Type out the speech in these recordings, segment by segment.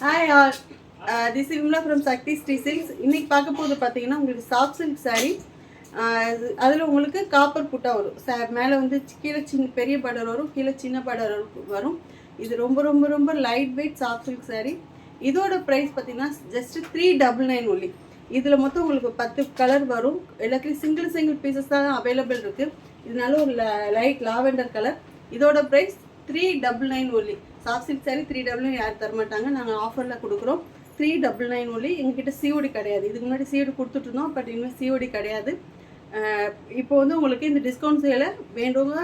Hi all, this is Vimla from Sakti Street Silks. இன்னைக்கு பார்க்க போது பார்த்தீங்கன்னா உங்களுக்கு சாஃப்ட் சில்க் saree. அதில் உங்களுக்கு காப்பர் புட்டா வரும். மேலே வந்து கீழே பெரிய பார்டர் வரும், கீழே சின்ன பார்டர் வரும். இது ரொம்ப ரொம்ப ரொம்ப light weight soft silk saree. இதோட ப்ரைஸ் பார்த்தீங்கன்னா ஜஸ்ட் 399 ஒன்லி. இதில் மொத்தம் உங்களுக்கு 10 கலர் வரும். எல்லாத்துலேயும் சிங்கிள் பீசஸ் தான் அவைலபிள் இருக்குது. இதனால ஒரு லைட் லாவெண்டர் கலர். இதோட price 399 only. Soft silk saree 399 யாரும் தரமாட்டாங்க. நாங்கள் ஆஃபரில் கொடுக்குறோம் 399 ஒன்லி. எங்ககிட்ட சிஓடி கிடையாது. இதுக்கு முன்னாடி சிஓடி கொடுத்துட்ருந்தோம், பட் இனிமேல் சிஓடி கிடையாது. இப்போ வந்து உங்களுக்கு இந்த டிஸ்கவுண்ட் சேலை வேண்டவங்க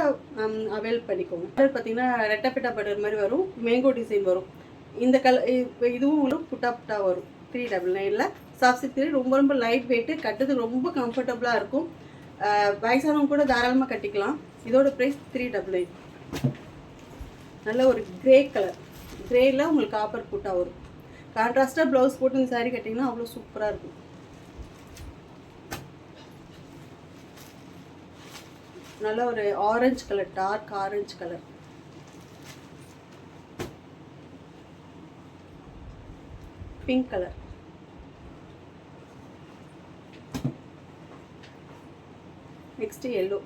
அவைல் பண்ணிக்கோங்க. கலர் பார்த்தீங்கன்னா ரெட்டப்பிட்டா பட்டர் மாதிரி வரும், மேங்கோ டிசைன் வரும். இந்த கலர் இதுவும் உங்களுக்கு புட்டா வரும் 399ல். சாஃப்ட் சில்க் saree ரொம்ப ரொம்ப லைட் வெயிட்டு, கட்டுறதுக்கு ரொம்ப கம்ஃபர்டபுளாக இருக்கும். வயசானவங்க கூட தாராளமாக கட்டிக்கலாம். இதோட ப்ரைஸ் 399. நல்ல ஒரு கிரே கலர், கிரேயில் உங்களுக்கு காப்பர் புட்டா வரும். கான்ட்ராஸ்டாக ப்ளவுஸ் போட்டு இந்த சாரீ கட்டிங்கன்னா அவ்வளோ சூப்பராக இருக்கும். நல்ல ஒரு orange colour, dark orange colour. Pink colour. Next yellow.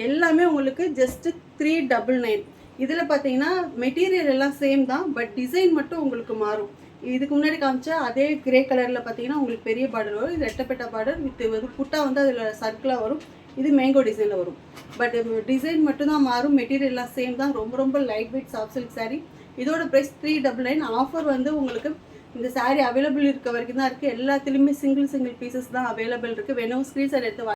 எல்லாமே உங்களுக்கு ஜஸ்ட்டு 399. இதில் பார்த்தீங்கன்னா மெட்டீரியல் எல்லாம் சேம் தான், பட் டிசைன் மட்டும் உங்களுக்கு மாறும். இதுக்கு முன்னாடி காமிச்சா அதே கிரே கலரில் பார்த்தீங்கன்னா உங்களுக்கு பெரிய பார்டர் வரும். இது ரெட்டப்பட்ட பார்டர் வித் வந்து புட்டா வந்து அதில் சர்க்கிளாக வரும். இது மேங்கோ டிசைனில் வரும். பட் டிசைன் மட்டும் தான் மாறும், மெட்டீரியல் எல்லாம் சேம் தான். ரொம்ப ரொம்ப light weight soft silk saree. இதோட ப்ரைஸ் 399. ஆஃபர் வந்து உங்களுக்கு இந்த saree அவைலபிள் இருக்க வரைக்கும் தான் இருக்குது. எல்லாத்துலேயுமே சிங்கிள் பீசஸ் தான் அவைலபிள் இருக்குது. வேணும் ஸ்க்ரீன்ஷாட் எடுத்து